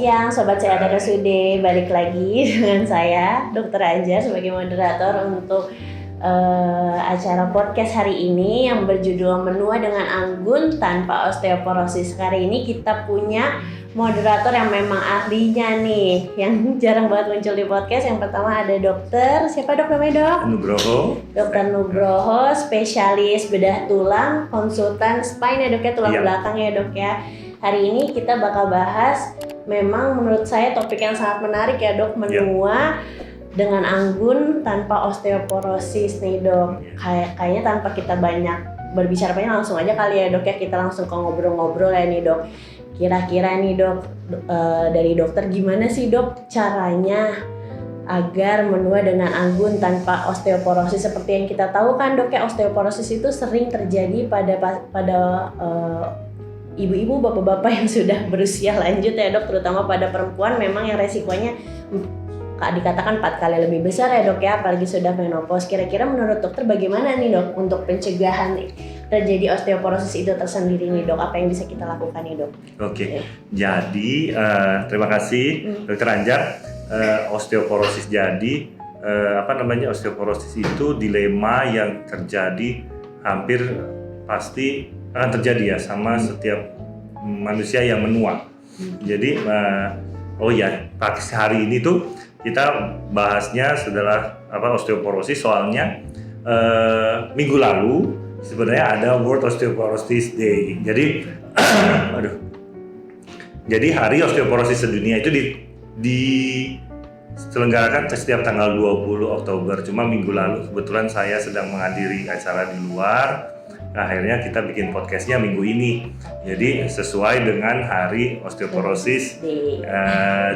siang Sobat Sehat RSUD, balik lagi dengan saya Dr. Anjar sebagai moderator untuk acara podcast hari ini yang berjudul Menua dengan Anggun Tanpa Osteoporosis. Hari ini kita punya moderator yang memang ahlinya nih, yang jarang banget muncul di podcast. Yang pertama ada dokter, siapa dok namanya dok? Nugroho. Dokter Nugroho, spesialis bedah tulang, konsultan spine ya dok ya, tulang belakang ya dok ya. Hari ini kita bakal bahas, memang menurut saya topik yang sangat menarik ya dok, menua dengan anggun tanpa osteoporosis nih dok. Kayaknya tanpa kita banyak berbicara banyak, langsung aja kali ya dok ya, kita langsung ke ngobrol-ngobrol ya nih dok. Kira-kira nih dok, dari dokter gimana sih dok caranya agar menua dengan anggun tanpa osteoporosis? Seperti yang kita tahu kan dok ya, osteoporosis itu sering terjadi pada ibu-ibu, bapak-bapak yang sudah berusia lanjut ya dok, terutama pada perempuan memang yang resikonya dikatakan 4 kali lebih besar ya dok ya, apalagi sudah menopause. Kira-kira menurut dokter bagaimana nih dok untuk pencegahan terjadi osteoporosis itu tersendiri nih dok, apa yang bisa kita lakukan nih dok? Oke. Jadi terima kasih Dokter Anjar. Osteoporosis jadi osteoporosis itu dilema yang terjadi hampir pasti akan terjadi ya sama setiap manusia yang menua. Jadi hari ini tuh kita bahasnya setelah osteoporosis, soalnya minggu lalu sebenarnya ada World Osteoporosis Day. Jadi jadi hari osteoporosis sedunia itu diselenggarakan setiap tanggal 20 Oktober. Cuma minggu lalu kebetulan saya sedang menghadiri acara di luar. Akhirnya kita bikin podcastnya minggu ini. Jadi sesuai dengan hari osteoporosis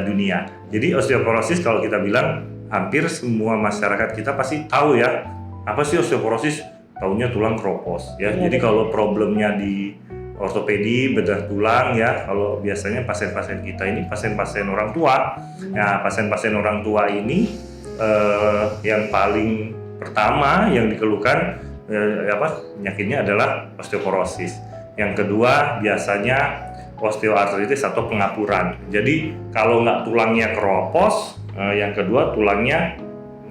dunia. Jadi osteoporosis kalau kita bilang hampir semua masyarakat kita pasti tahu ya. Apa sih osteoporosis? Taunya tulang keropos ya. Jadi kalau problemnya di ortopedi, bedah tulang ya, kalau biasanya pasien-pasien kita ini pasien-pasien orang tua. Nah, pasien-pasien orang tua ini yang paling pertama yang dikeluhkan penyakitnya adalah osteoporosis. Yang kedua biasanya osteoartritis atau pengapuran. Jadi kalau nggak tulangnya keropos, yang kedua tulangnya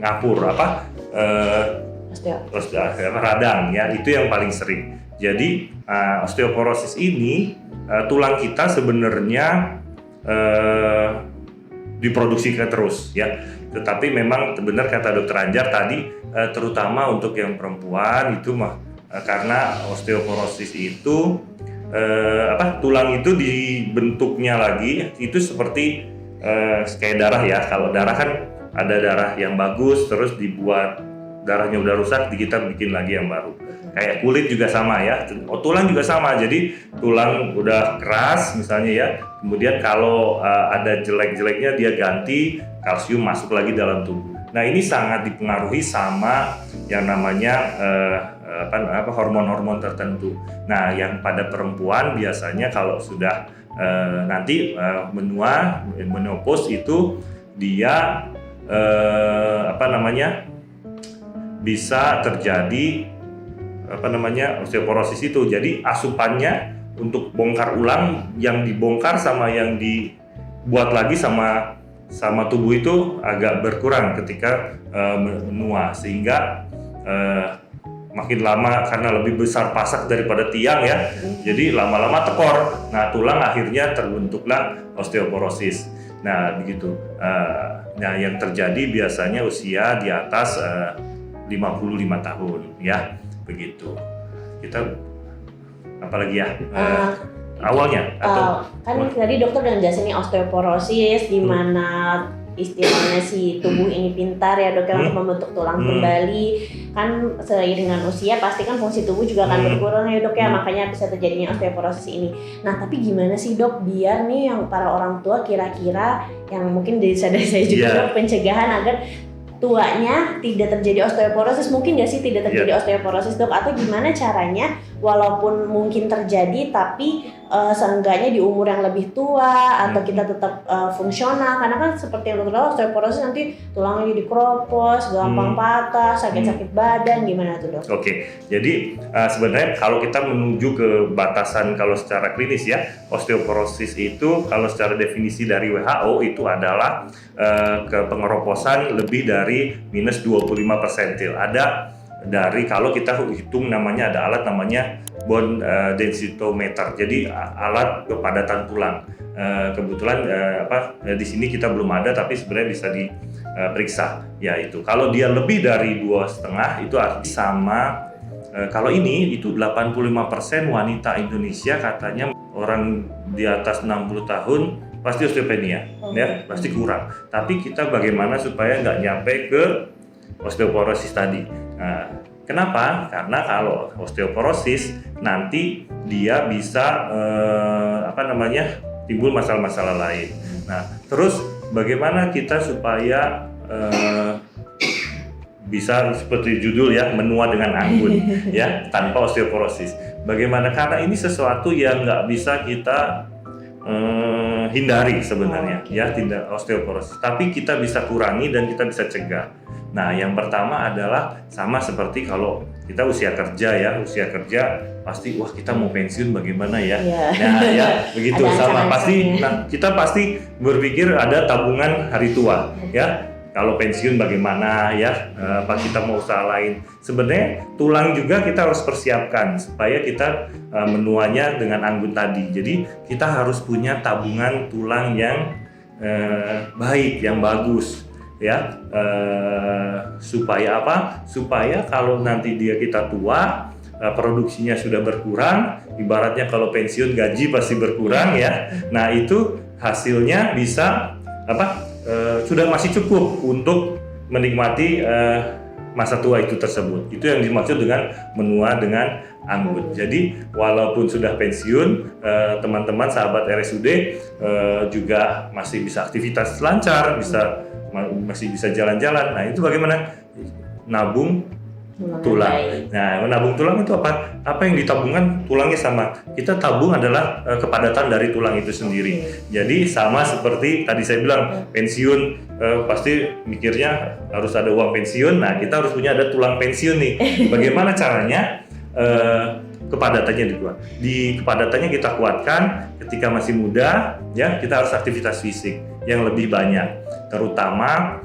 ngapur radang ya, itu yang paling sering. Jadi osteoporosis ini tulang kita sebenarnya diproduksikan terus ya. Tetapi memang benar kata Dokter Anjar tadi, terutama untuk yang perempuan itu karena osteoporosis itu tulang itu dibentuknya lagi itu seperti kayak darah ya. Kalau darah kan ada darah yang bagus, terus dibuat darahnya udah rusak, kita bikin lagi yang baru. Kayak kulit juga sama ya, tulang juga sama. Jadi tulang udah keras misalnya ya, kemudian kalau ada jelek-jeleknya dia ganti, kalsium masuk lagi dalam tubuh. Nah ini sangat dipengaruhi sama yang namanya hormon-hormon tertentu. Nah yang pada perempuan biasanya kalau sudah nanti menopause itu dia bisa terjadi osteoporosis itu. Jadi asupannya untuk bongkar ulang yang dibongkar sama yang dibuat lagi sama tubuh itu agak berkurang ketika menua, sehingga makin lama karena lebih besar pasak daripada tiang ya, jadi lama-lama tekor. Nah tulang akhirnya terbentuklah osteoporosis. Nah begitu. Nah yang terjadi biasanya usia di atas 55 tahun ya, begitu. Kita apalagi ya awalnya atau kan tadi dokter udah jelasin nih osteoporosis di mana istilahnya si tubuh ini pintar ya dok untuk membentuk tulang kembali. Kan seiring dengan usia pasti kan fungsi tubuh juga akan berkurang ya dok ya, makanya bisa terjadinya osteoporosis ini. Nah tapi gimana sih dok biar nih yang para orang tua kira-kira yang mungkin dari saya juga dok, pencegahan agar tuanya tidak terjadi osteoporosis? Mungkin nggak sih tidak terjadi osteoporosis dok, atau gimana caranya walaupun mungkin terjadi tapi seenggaknya di umur yang lebih tua atau kita tetap fungsional, karena kan seperti yang dokter tahu osteoporosis nanti tulangnya jadi keropos, gampang patah, sakit-sakit badan, gimana tuh dok? Oke, jadi sebenarnya kalau kita menuju ke batasan kalau secara klinis ya, osteoporosis itu kalau secara definisi dari WHO itu adalah kepengeroposan lebih dari minus 25 persentil. Ada dari kalau kita hitung namanya ada alat namanya bone densitometer, jadi alat kepadatan tulang. Kebetulan di sini kita belum ada, tapi sebenarnya bisa diperiksa. Ya itu. Kalau dia lebih dari 2,5 itu sama. Kalau ini itu 85% wanita Indonesia katanya orang di atas 60 tahun pasti osteopenia, ya pasti kurang. Tapi kita bagaimana supaya nggak nyampe ke osteoporosis tadi. Nah, kenapa? Karena kalau osteoporosis nanti dia bisa timbul masalah-masalah lain. Nah, terus bagaimana kita supaya bisa seperti judul ya, menua dengan anggun ya, tanpa osteoporosis. Bagaimana? Karena ini sesuatu yang nggak bisa kita hindari sebenarnya ya, tidak osteoporosis. Tapi kita bisa kurangi dan kita bisa cegah. Nah, yang pertama adalah sama seperti kalau kita usia kerja pasti wah kita mau pensiun bagaimana ya? Nah, ya begitu sama pasti. Nah, kita pasti berpikir ada tabungan hari tua ya. Kalau pensiun bagaimana ya? Apa kita mau usaha lain? Sebenarnya tulang juga kita harus persiapkan supaya kita menuanya dengan anggun tadi. Jadi kita harus punya tabungan tulang yang baik, yang bagus. Ya, supaya apa? Supaya kalau nanti kita tua, produksinya sudah berkurang, ibaratnya kalau pensiun gaji pasti berkurang ya. Nah, itu hasilnya bisa sudah masih cukup untuk menikmati masa tua itu tersebut. Itu yang dimaksud dengan menua dengan anggun. Jadi walaupun sudah pensiun, teman-teman sahabat RSUD juga masih bisa aktivitas lancar, masih bisa jalan-jalan. Nah, itu bagaimana? Nabung tulang. Nah, menabung tulang itu apa? Apa yang ditabungkan tulangnya sama. Kita tabung adalah kepadatan dari tulang itu sendiri. Jadi sama seperti tadi saya bilang, pensiun pasti mikirnya harus ada uang pensiun. Nah, kita harus punya ada tulang pensiun nih. Bagaimana caranya? Kepadatannya dikuat. Kepadatannya kita kuatkan ketika masih muda, ya kita harus aktivitas fisik yang lebih banyak, terutama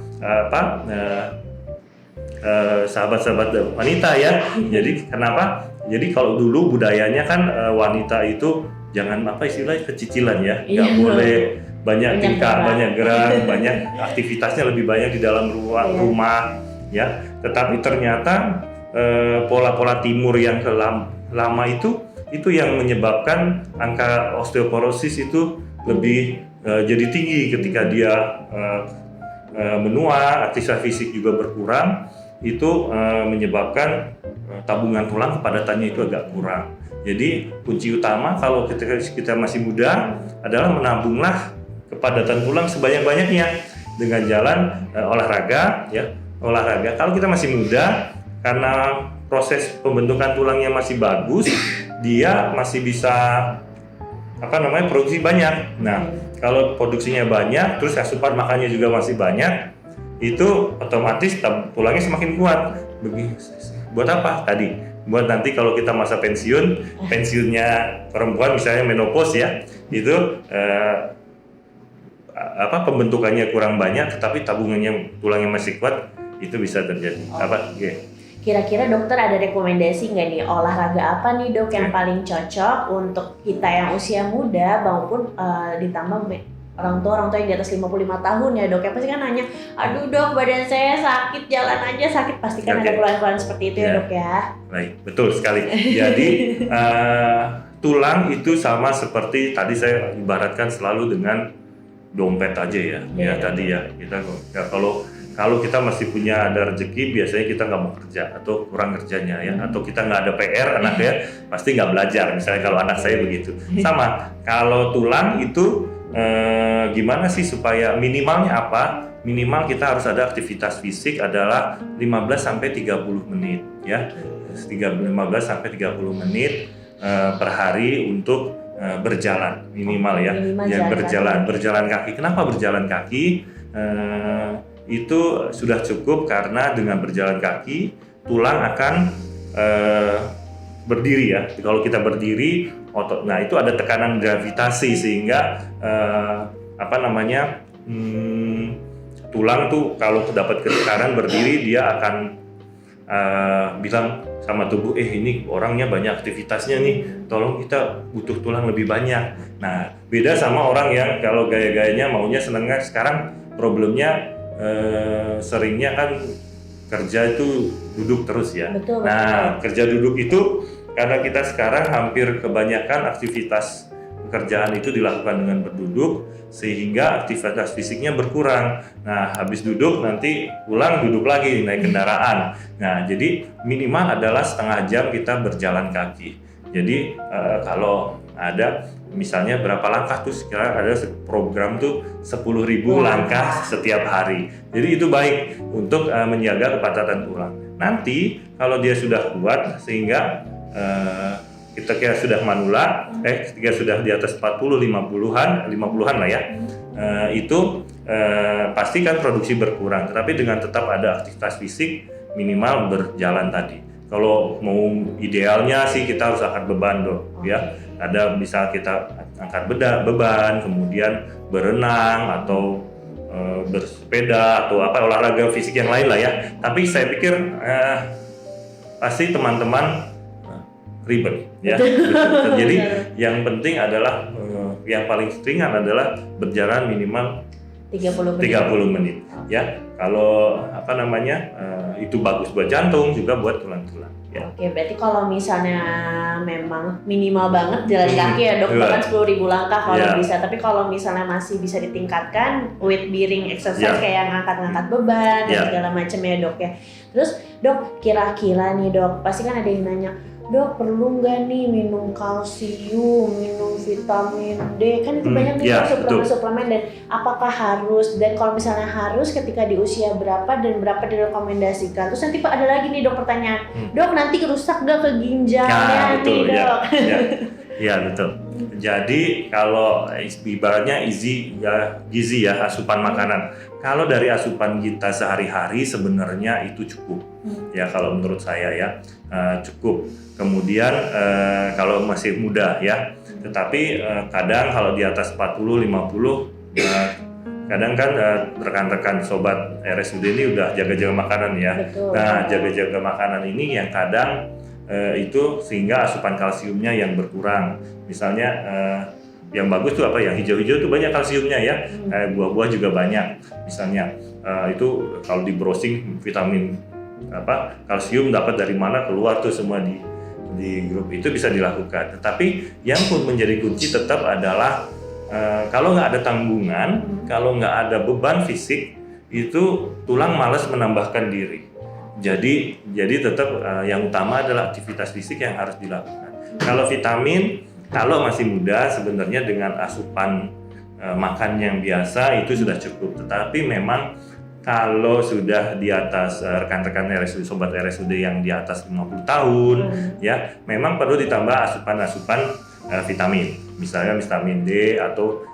sahabat-sahabat wanita ya. Jadi kenapa? Jadi kalau dulu budayanya kan wanita itu jangan istilahnya kecicilan ya, nggak boleh banyak tingkah, banyak gerak, banyak aktivitasnya lebih banyak di dalam rumah ya. Tetapi ternyata pola-pola timur yang lama itu yang menyebabkan angka osteoporosis itu lebih jadi tinggi ketika dia menua, aktivitas fisik juga berkurang, itu menyebabkan tabungan tulang kepadatannya itu agak kurang. Jadi kunci utama kalau kita masih muda adalah menabunglah kepadatan tulang sebanyak-banyaknya dengan jalan olahraga ya. Olahraga kalau kita masih muda, karena proses pembentukan tulangnya masih bagus, dia masih bisa produksi banyak. Nah, kalau produksinya banyak, terus asupan makannya juga masih banyak, itu otomatis tulangnya semakin kuat. Buat apa tadi? Buat nanti kalau kita masa pensiunnya perempuan misalnya menopause ya, itu pembentukannya kurang banyak, tetapi tabungannya tulangnya masih kuat, itu bisa terjadi. Kira-kira dokter ada rekomendasi nggak nih, olahraga apa nih dok yang paling cocok untuk kita yang usia muda maupun ditambah orang tua yang di atas 55 tahun ya dok? Ya pasti kan nanya, aduh dok badan saya sakit, jalan aja sakit, pasti kan ada keluhan-keluhan seperti itu ya dok ya? Baik, betul sekali. Jadi tulang itu sama seperti tadi saya ibaratkan selalu dengan dompet aja ya. Tadi ya kita kalau kita masih punya ada rezeki, biasanya kita nggak mau kerja atau kurang kerjanya ya, atau kita nggak ada PR anaknya pasti nggak belajar. Misalnya kalau anak saya begitu. Sama kalau tulang itu gimana sih supaya minimalnya apa? Minimal kita harus ada aktivitas fisik adalah 15-30 menit ya. 15-30 menit per hari untuk berjalan minimal ya, Minimal ya jalan berjalan kaki. Kenapa berjalan kaki? Itu sudah cukup karena dengan berjalan kaki tulang akan berdiri ya. Kalau kita berdiri otot, nah itu ada tekanan gravitasi sehingga tulang tuh kalau dapat tekanan berdiri dia akan bilang sama tubuh, ini orangnya banyak aktivitasnya nih, tolong kita butuh tulang lebih banyak. Nah beda sama orang yang kalau gaya-gayanya maunya senengnya sekarang problemnya seringnya kan kerja itu duduk terus ya. Betul, nah kerja duduk itu karena kita sekarang hampir kebanyakan aktivitas pekerjaan itu dilakukan dengan berduduk sehingga aktivitas fisiknya berkurang. Nah, habis duduk nanti pulang duduk lagi naik kendaraan. Nah, jadi minimal adalah setengah jam kita berjalan kaki. Jadi kalau ada misalnya berapa langkah tuh sekarang ada program tuh 10.000 langkah setiap hari. Jadi itu baik untuk menjaga kepatatan tulang. Nanti kalau dia sudah kuat sehingga ketika sudah manula, ketika sudah di atas 40, 50-an lah ya, itu pasti kan produksi berkurang. Tetapi dengan tetap ada aktivitas fisik minimal berjalan tadi. Kalau mau idealnya sih kita harus angkat beban ya. Ada bisa kita angkat beban, kemudian berenang atau bersepeda atau apa olahraga fisik yang lain lah ya. Tapi saya pikir pasti teman-teman ribet ya. Jadi yang penting adalah yang paling ringan adalah berjalan minimal 30 menit ya. Kalau itu bagus buat jantung juga buat tulang-tulang ya. Oke, berarti kalau misalnya memang minimal banget jalan kaki ya dok, bahkan 10.000 langkah kalau bisa. Tapi kalau misalnya masih bisa ditingkatkan weight bearing exercise kayak ngangkat-ngangkat beban dan segala macam ya dok ya. Terus dok, kira-kira nih dok, pasti kan ada yang nanya, dok perlu nggak nih minum kalsium, minum vitamin D, kan itu banyak nih suplemen-suplemen, dan apakah harus, dan kalau misalnya harus ketika di usia berapa dan berapa direkomendasikan. Terus nanti ada lagi nih dok pertanyaan, dok nanti rusak gak ke ginjalnya nih dok? Ya betul. Jadi kalau ibaratnya gizi ya asupan makanan. Kalau dari asupan kita sehari-hari sebenarnya itu cukup. Ya kalau menurut saya ya cukup. Kemudian kalau masih muda ya. Tetapi kadang kalau di atas 40-50 kadang kan rekan-rekan sobat RSUD ini udah jaga-jaga makanan ya. Betul. Nah jaga-jaga makanan ini yang kadang itu sehingga asupan kalsiumnya yang berkurang. Misalnya yang bagus tuh apa ya, hijau-hijau tuh banyak kalsiumnya ya, buah-buah juga banyak. Misalnya itu kalau di browsing vitamin kalsium dapat dari mana, keluar tuh semua di grup itu bisa dilakukan. Tetapi yang pun menjadi kunci tetap adalah kalau nggak ada tanggungan, kalau nggak ada beban fisik, itu tulang malas menambahkan diri. Jadi tetap yang utama adalah aktivitas fisik yang harus dilakukan. Kalau vitamin, kalau masih muda sebenarnya dengan asupan makan yang biasa itu sudah cukup. Tetapi memang kalau sudah di atas rekan-rekan RSUD, sobat RSUD yang di atas 50 tahun, ya memang perlu ditambah asupan-asupan vitamin. Misalnya vitamin D atau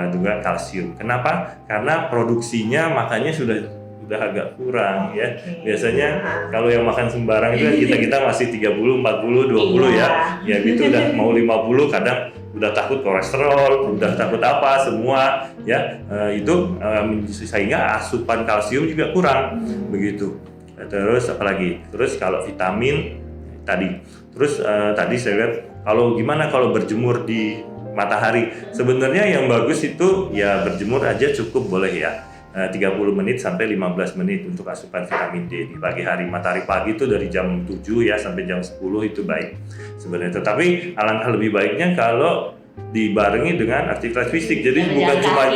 juga kalsium. Kenapa? Karena produksinya makanya sudah agak kurang ya. Biasanya kalau yang makan sembarang itu kita masih 30, 40, 20 ya. Ya gitu udah mau 50 kadang udah takut kolesterol, udah takut apa semua ya. Itu sehingga asupan kalsium juga kurang begitu. Terus apalagi? Terus kalau vitamin tadi. Terus tadi saya lihat kalau gimana kalau berjemur di matahari. Sebenarnya yang bagus itu ya berjemur aja cukup boleh ya. 30 menit sampai 15 menit untuk asupan vitamin D di pagi hari. Matahari pagi itu dari jam 7 ya sampai jam 10 itu baik sebenarnya. Tetapi alangkah lebih baiknya kalau dibarengi dengan aktivitas fisik. Jadi bukan cuma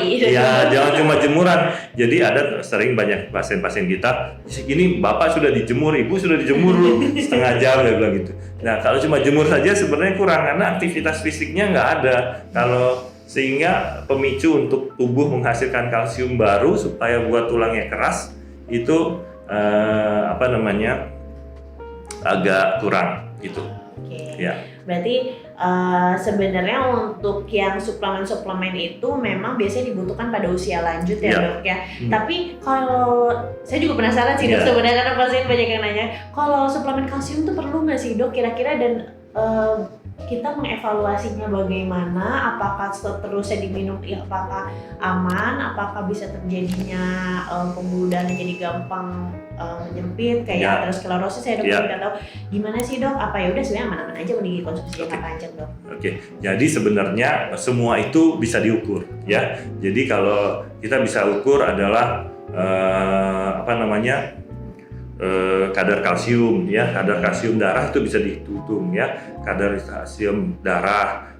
jangan cuma jemuran. Jadi ada sering banyak pasien-pasien kita, ini bapak sudah dijemur, ibu sudah dijemur setengah jam ya bilang gitu. Nah kalau cuma jemur saja sebenarnya kurang karena aktivitas fisiknya nggak ada. Sehingga pemicu untuk tubuh menghasilkan kalsium baru supaya buat tulangnya keras itu agak kurang gitu. Oke. Ya. Berarti sebenarnya untuk yang suplemen-suplemen itu memang biasanya dibutuhkan pada usia lanjut ya dok ya. Tapi kalau saya juga penasaran sih dok sebenarnya, karena pasien banyak yang nanya, kalau suplemen kalsium tuh perlu nggak sih dok kira-kira, dan kita mengevaluasinya bagaimana, apakah seterusnya diminum apakah aman, apakah bisa terjadinya pembuluh darah jadi gampang menyempit kayak aterosklerosis ya dok. Kita tahu gimana sih dok, apa ya udah sebenarnya aman-aman aja mau dikonsumsi jangka panjang dok. Jadi sebenarnya semua itu bisa diukur ya. Jadi kalau kita bisa ukur adalah kadar kalsium ya, kadar kalsium darah itu bisa dihitung ya, kadar kalsium darah,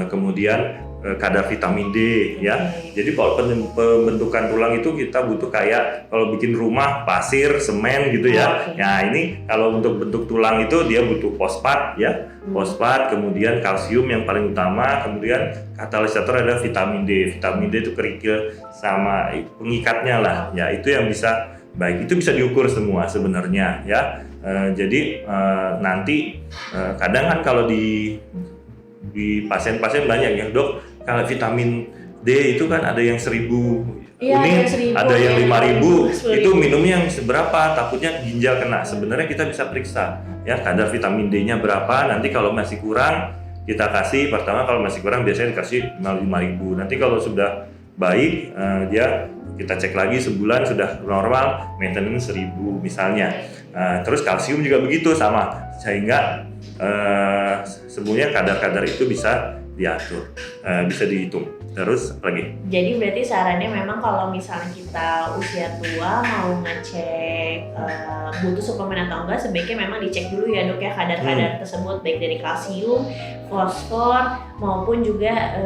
kemudian kadar vitamin D ya. Jadi kalau pembentukan tulang itu kita butuh kayak kalau bikin rumah pasir, semen gitu ya. Nah ini kalau untuk bentuk tulang itu dia butuh fosfat ya, fosfat, kemudian kalsium yang paling utama, kemudian katalisator ada vitamin D. Vitamin D itu kerikil sama pengikatnya lah ya, itu yang bisa baik, itu bisa diukur semua sebenarnya ya. Jadi nanti kadang kan kalau di pasien-pasien banyak ya dok, kalau vitamin D itu kan ada yang 1000 kuning, ada yang 5000, itu minumnya yang seberapa, takutnya ginjal kena. Sebenarnya kita bisa periksa ya kadar vitamin D-nya berapa. Nanti kalau masih kurang kita kasih, pertama kalau masih kurang biasanya dikasih 5000. Nanti kalau sudah baik kita cek lagi sebulan sudah normal, maintenance 1000 misalnya. Terus kalsium juga begitu sama, sehingga sebenarnya kadar-kadar itu bisa diatur, bisa dihitung. Terus lagi. Jadi berarti sarannya memang kalau misalnya kita usia tua mau ngecek butuh suplemen atau enggak, sebaiknya memang dicek dulu ya dok ya kadar-kadar tersebut, baik dari kalsium, fosfor maupun juga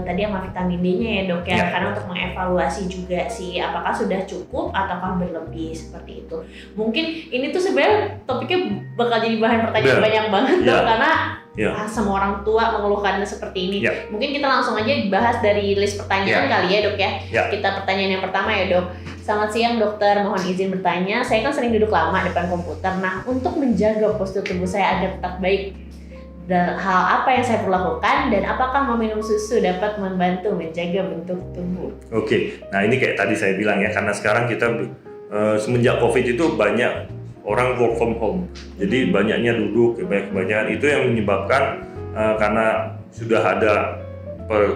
tadi sama vitamin D-nya ya dok ya, karena untuk mengevaluasi juga sih apakah sudah cukup ataukah berlebih seperti itu. Mungkin ini tuh sebenarnya topiknya bakal jadi bahan pertanyaan banyak banget dok, karena semua orang tua mengeluhkan seperti ini. Mungkin kita langsung aja bahas dari list pertanyaan kali ya dok ya. Kita pertanyaan yang pertama ya dok. Selamat siang dokter, mohon izin bertanya. Saya kan sering duduk lama depan komputer. Nah, untuk menjaga postur tubuh saya agar tetap baik, dan hal apa yang saya perlu lakukan, dan apakah meminum susu dapat membantu menjaga bentuk tubuh? Nah ini kayak tadi saya bilang ya, karena sekarang kita semenjak COVID itu banyak orang work from home, jadi banyaknya duduk, kebanyakan itu yang menyebabkan karena sudah ada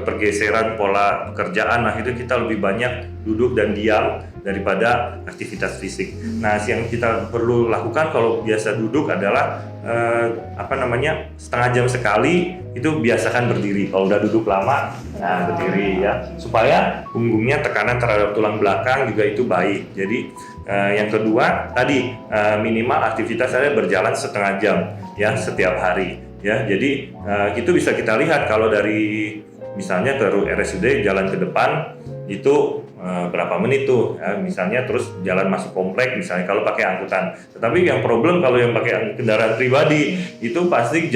pergeseran pola pekerjaan, nah itu kita lebih banyak duduk dan diam daripada aktivitas fisik. Nah, yang kita perlu lakukan kalau biasa duduk adalah setengah jam sekali itu biasakan berdiri. Kalau udah duduk lama, berdiri ya, supaya punggungnya tekanan terhadap tulang belakang juga itu baik. Jadi yang kedua tadi minimal aktivitas saya berjalan setengah jam ya setiap hari ya. Jadi itu bisa kita lihat kalau dari misalnya ke RSUD jalan ke depan itu berapa menit tuh ya, misalnya terus jalan masuk komplek misalnya kalau pakai angkutan. Tetapi yang problem kalau yang pakai kendaraan pribadi itu pasti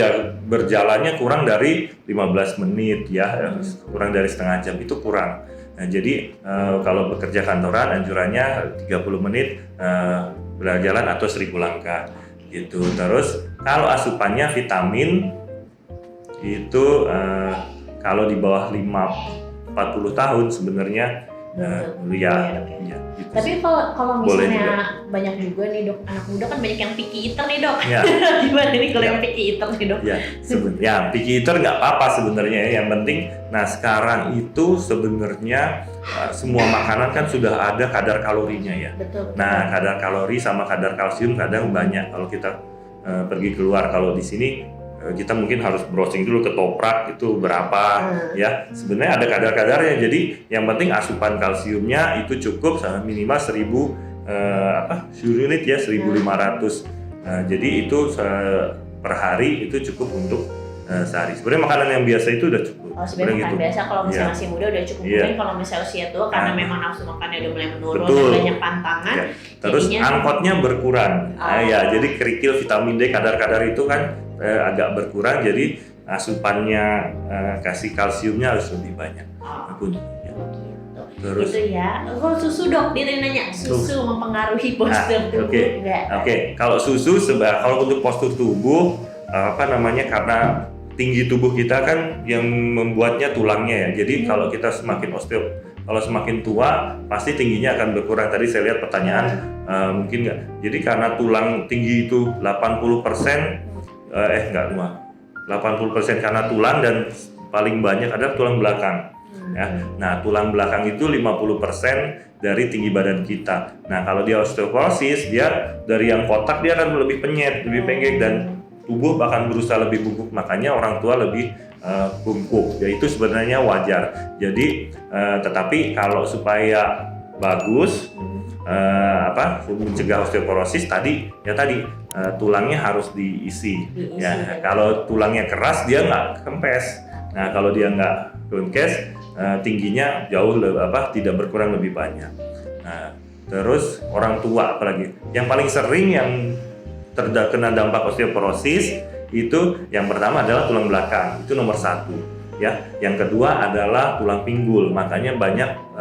berjalannya kurang dari 15 menit ya, kurang dari setengah jam itu kurang. Nah, jadi kalau bekerja kantoran anjurannya 30 menit berjalan atau 1000 langkah gitu. Terus kalau asupannya vitamin itu kalau di bawah 40 tahun sebenarnya gitu. Tapi kalau misalnya banyak juga nih dok, anak muda kan banyak yang picky eater nih dok. Gimana nih kalau yang picky eater nih dok? Picky eater nggak apa-apa sebenarnya. Yang penting, nah sekarang itu sebenarnya semua makanan kan sudah ada kadar kalorinya ya. Betul. Nah kadar kalori sama kadar kalsium kadang banyak kalau kita pergi keluar. Kalau di sini kita mungkin harus browsing dulu ke Toprak itu berapa ya. Sebenarnya ada kadar-kadarnya. Jadi yang penting asupan kalsiumnya itu cukup minimal 1000 unit ya, 1500. Jadi itu per hari itu cukup untuk sehari. Sebenarnya makanan yang biasa itu udah cukup. Sebenarnya makanan biasa kalau misalnya masih muda udah cukup. Mungkin kalau misalnya usia tua karena memang nafsu makannya udah mulai menurun dan banyak pantangan. Terus angkotnya berkurang. Jadi kerikil vitamin D kadar-kadar itu kan agak berkurang, jadi asupannya kasih kalsiumnya harus lebih banyak. Terus itu ya. Susu dok, dia tadi nanya susu mempengaruhi postur tubuh enggak? Kalau susu kalau untuk postur tubuh karena tinggi tubuh kita kan yang membuatnya tulangnya ya. Jadi kalau kita kalau semakin tua pasti tingginya akan berkurang. Tadi saya lihat pertanyaan mungkin nggak. Jadi karena tulang tinggi itu 80%, enggak cuma 80% karena tulang dan paling banyak adalah tulang belakang. Ya. Nah, tulang belakang itu 50% dari tinggi badan kita. Nah, kalau dia osteoporosis, dia dari yang kotak dia akan lebih penyet, lebih pendek dan tubuh bahkan berusaha lebih bungkuk. Makanya orang tua lebih bungkuk. Ya itu sebenarnya wajar. Jadi, tetapi kalau supaya bagus mencegah osteoporosis tulangnya harus diisi. Ya, kalau tulangnya keras dia nggak kempes. Nah, kalau dia nggak kempes, tingginya jauh tidak berkurang lebih banyak. Nah, terus orang tua apalagi yang paling sering yang terkena dampak osteoporosis itu yang pertama adalah tulang belakang, itu nomor 1 ya. Yang kedua adalah tulang pinggul. Makanya banyak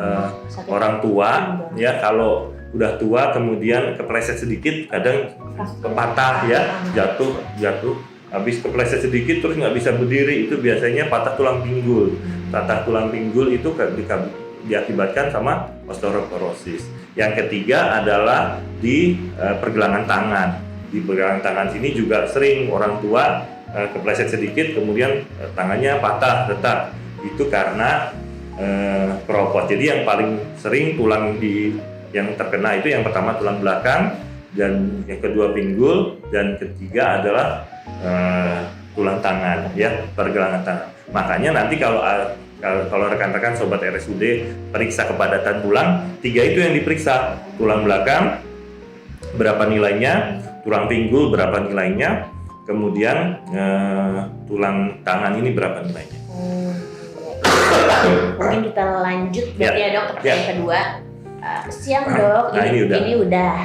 orang tua ya kalau udah tua kemudian kepleset sedikit kadang patah ya, jatuh habis kepleset sedikit terus nggak bisa berdiri, itu biasanya patah tulang pinggul. Patah tulang pinggul itu diakibatkan sama osteoporosis. Yang ketiga adalah di pergelangan tangan. Di pergelangan tangan sini juga sering orang tua kepleset sedikit kemudian tangannya patah retak. Itu karena keropos. Jadi yang paling sering tulang yang terkena itu yang pertama tulang belakang, dan yang kedua pinggul, dan ketiga adalah tulang tangan ya, pergelangan tangan. Makanya nanti kalau rekan-rekan sobat RSUD periksa kepadatan tulang, 3 itu yang diperiksa. Tulang belakang berapa nilainya, tulang pinggul berapa nilainya, kemudian tulang tangan ini berapa nilainya. Mungkin kita lanjut berarti ya dok ke pertanyaan kedua. Siang dok, ini udah.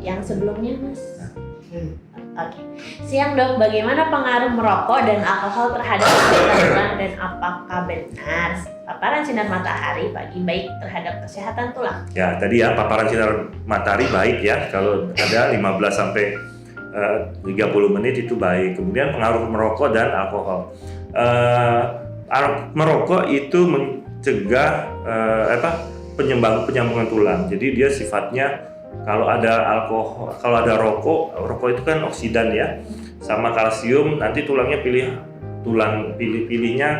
Yang sebelumnya mas. Oke. Siang dok, bagaimana pengaruh merokok dan alkohol terhadap kesehatan tulang dan apakah benar paparan sinar matahari pagi baik terhadap kesehatan tulang? Ya tadi ya, paparan sinar matahari baik ya, kalau ada 15 sampai 30 menit itu baik. Kemudian pengaruh merokok dan alkohol. Merokok itu mencegah penyambungan tulang. Jadi dia sifatnya kalau ada rokok itu kan oksidan ya, sama kalsium, nanti tulangnya pilihnya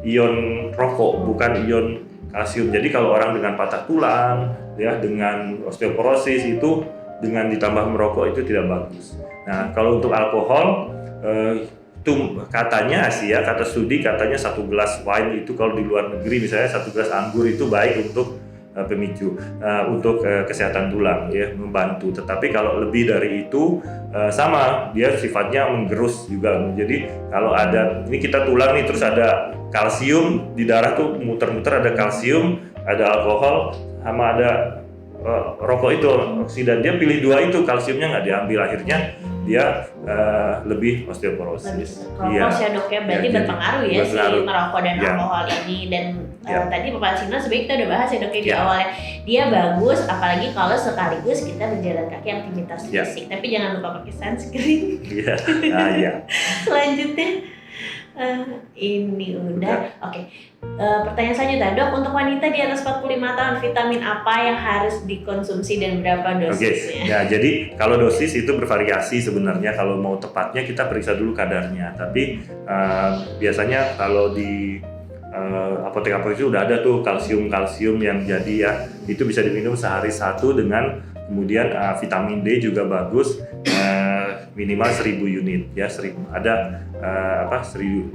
ion rokok bukan ion kalsium. Jadi kalau orang dengan patah tulang ya, dengan osteoporosis itu dengan ditambah merokok itu tidak bagus. Nah, kalau untuk alkohol itu katanya kata studi katanya 1 gelas wine itu kalau di luar negeri misalnya 1 gelas anggur itu baik untuk pemicu untuk kesehatan tulang ya, membantu. Tetapi kalau lebih dari itu sama, dia sifatnya menggerus juga. Jadi kalau ada ini kita tulang nih terus ada kalsium di darah tuh muter-muter, ada kalsium, ada alkohol, sama ada rokok itu oksidan, dia pilih 2 itu, kalsiumnya nggak diambil, akhirnya dia lebih osteoporosis. Keropos ya dok ya, berarti berpengaruh ya si merokok dan alkohol ini. Dan tadi paparan sinar sebenarnya kita udah bahas ya dok ya di awalnya, dia bagus apalagi kalau sekaligus kita berjalan kaki aktivitas fisik, tapi jangan lupa pakai sunscreen. Selanjutnya ini udah. Oke. Pertanyaan selanjutnya dok, untuk wanita di atas 45 tahun vitamin apa yang harus dikonsumsi dan berapa dosisnya? Ya, jadi kalau dosis itu bervariasi sebenarnya. Kalau mau tepatnya kita periksa dulu kadarnya. Tapi biasanya kalau di apotek itu udah ada tuh kalsium yang jadi ya, itu bisa diminum sehari 1 dengan kemudian vitamin D juga bagus, minimal 1000 unit ya, 1000 ada 1000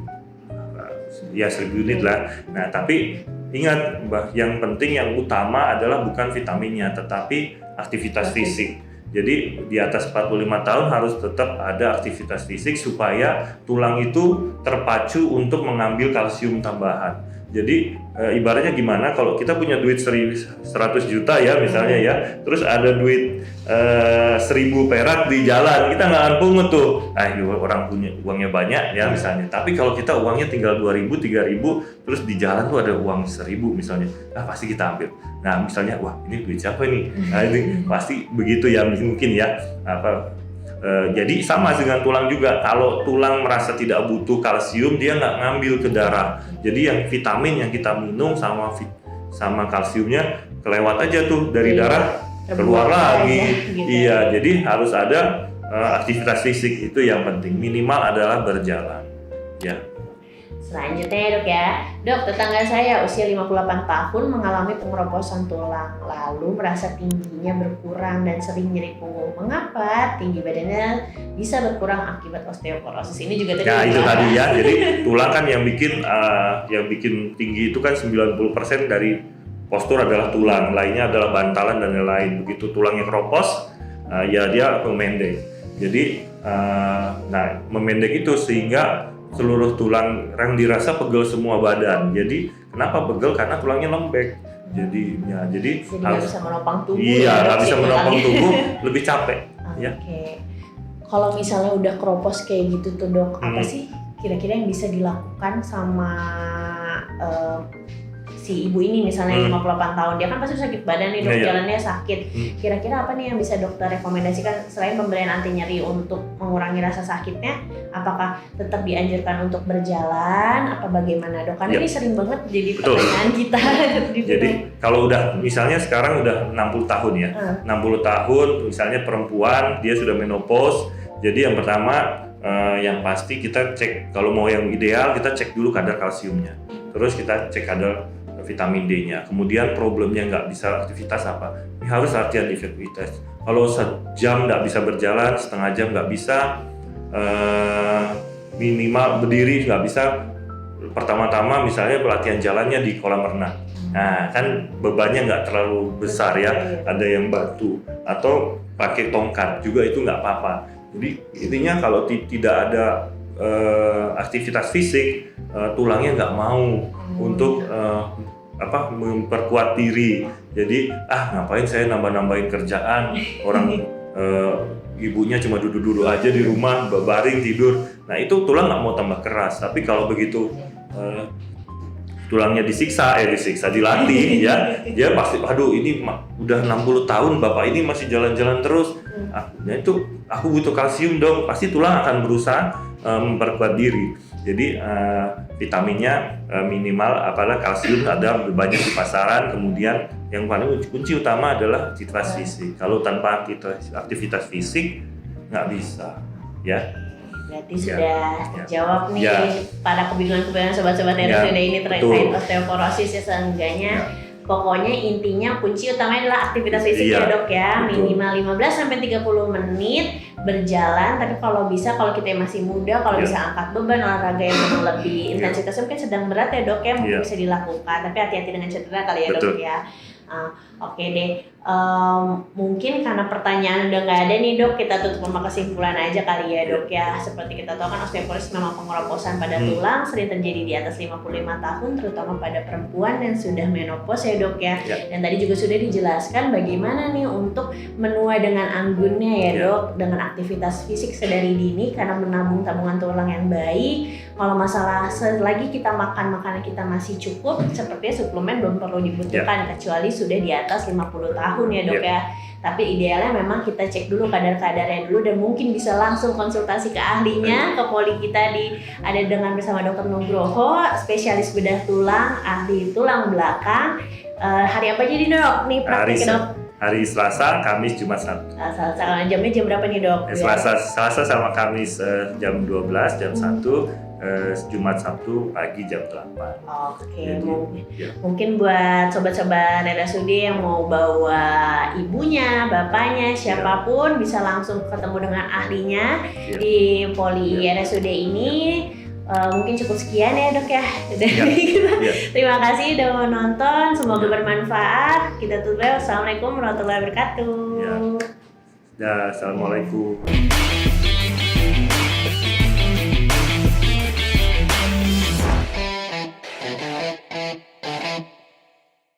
unit lah. Nah tapi ingat yang penting yang utama adalah bukan vitaminnya tetapi aktivitas fisik. Jadi di atas 45 tahun harus tetap ada aktivitas fisik supaya tulang itu terpacu untuk mengambil kalsium tambahan. Jadi ibaratnya gimana kalau kita punya duit 100 juta ya misalnya ya, terus ada duit 1000 perak di jalan, kita nggak akan pungut tuh. Orang punya uangnya banyak ya misalnya, tapi kalau kita uangnya tinggal 2.000, 3.000, terus di jalan tuh ada uang 1.000 misalnya, pasti kita ambil. Nah misalnya, wah ini duit siapa nih? Nah ini pasti begitu ya mungkin ya. Jadi sama dengan tulang juga. Kalau tulang merasa tidak butuh kalsium, dia nggak ngambil ke darah. Jadi yang vitamin yang kita minum sama kalsiumnya kelewat aja tuh dari darah keluar lagi. Gitu. Iya, jadi harus ada aktivitas fisik, itu yang penting. Minimal adalah berjalan. Ya. Selanjutnya ya dok ya, dok, tetangga saya usia 58 tahun mengalami pengeroposan tulang, lalu merasa tingginya berkurang dan sering nyeri punggung. Mengapa tinggi badannya bisa berkurang akibat osteoporosis? Ini juga tadi. Ya itu tadi ya, jadi tulang kan yang bikin tinggi itu kan 90% dari postur adalah tulang, lainnya adalah bantalan dan lain-lain. Begitu tulangnya keropos, ya dia memendek. Jadi, memendek itu sehingga seluruh tulang yang dirasa pegel semua badan. Jadi kenapa pegel? Karena tulangnya lembek. Jadi nggak bisa menopang tubuh. Iya, nggak bisa menopang tubuh, lebih capek. Oke. Ya. Kalau misalnya udah keropos kayak gitu tuh dok, apa sih kira-kira yang bisa dilakukan sama si ibu ini misalnya 58 tahun, dia kan pasti sakit badan nih dok, jalannya sakit. Kira-kira apa nih yang bisa dokter rekomendasikan selain pemberian anti nyeri untuk mengurangi rasa sakitnya? Apakah tetap dianjurkan untuk berjalan? Apa bagaimana dok? Karena ini sering banget jadi pertanyaan kita. Jadi kalau udah misalnya sekarang udah 60 tahun ya, 60 tahun misalnya perempuan, dia sudah menopause. Jadi yang pertama yang pasti kita cek, kalau mau yang ideal kita cek dulu kadar kalsiumnya. Terus kita cek kadar vitamin D-nya. Kemudian problemnya nggak bisa aktivitas apa? Ini harus latihan aktivitas. Kalau sejam nggak bisa berjalan, setengah jam nggak bisa, minimal berdiri nggak bisa. Pertama-tama misalnya pelatihan jalannya di kolam renang. Nah kan bebannya nggak terlalu besar ya. Ada yang batu atau pakai tongkat juga itu nggak apa-apa. Jadi intinya kalau tidak ada aktivitas fisik, tulangnya nggak mau untuk memperkuat diri. Jadi ngapain saya nambah-nambahin kerjaan, orang ibunya cuma duduk-duduk aja di rumah, baring tidur. Nah itu tulang nggak mau tambah keras. Tapi kalau begitu tulangnya dilatih ya, dia pasti ini udah 60 tahun bapak ini masih jalan-jalan terus. Nah itu aku butuh kalsium dong, pasti tulang akan berusaha memperkuat diri. Jadi vitaminnya minimal, apalah kalsium ada banyak di pasaran. Kemudian yang paling kunci utama adalah aktivitas fisik. Kalau tanpa aktivitas fisik nggak bisa, ya. Berarti sudah terjawab nih pada kebingungan sobat-sobat RSUD ini terkait osteoporosis ya, seenggaknya. Pokoknya intinya kunci utamanya adalah aktivitas fisik ya dok ya, minimal 15-30 menit berjalan. Tapi kalau kita masih muda, kalau bisa angkat beban, olahraga yang lebih intensitasnya mungkin sedang berat ya dok ya, mungkin bisa dilakukan. Tapi hati-hati dengan cedera kali ya dok ya. Oke deh, mungkin karena pertanyaan udah nggak ada nih dok, kita tutup sama kesimpulan aja kali ya dok ya. Seperti kita tahu kan osteoporosis memang pengeroposan pada tulang, sering terjadi di atas 55 tahun, terutama pada perempuan yang sudah menopause ya dok ya. Dan tadi juga sudah dijelaskan bagaimana nih untuk menuai dengan anggunnya ya dok, dengan aktivitas fisik sedari dini karena menabung tabungan tulang yang baik. Kalau masalah selagi kita makan makanan kita masih cukup, sepertinya suplemen belum perlu dibutuhkan kecuali sudah di atas 50 tahun ya dok ya. Tapi idealnya memang kita cek dulu kadar-kadarnya dulu, dan mungkin bisa langsung konsultasi ke ahlinya, ke poli kita ada dengan bersama Dr. Nugroho, spesialis bedah tulang, ahli tulang belakang. Hari apa jadi dok nih praktiknya dok? Hari Selasa, Kamis, Jumat, Sabtu. Jamnya jam berapa nih dok? Selasa sama Kamis jam 12, jam 1. Jumat, Sabtu pagi jam 8. Oke, mungkin buat sobat-sobat RSUD yang mau bawa ibunya, bapaknya, siapapun bisa langsung ketemu dengan ahlinya di poli RSUD ini. Mungkin cukup sekian ya dok ya. Terima kasih udah mau nonton, semoga bermanfaat. Kita tutup. Assalamualaikum warahmatullahi wabarakatuh. Assalamualaikum.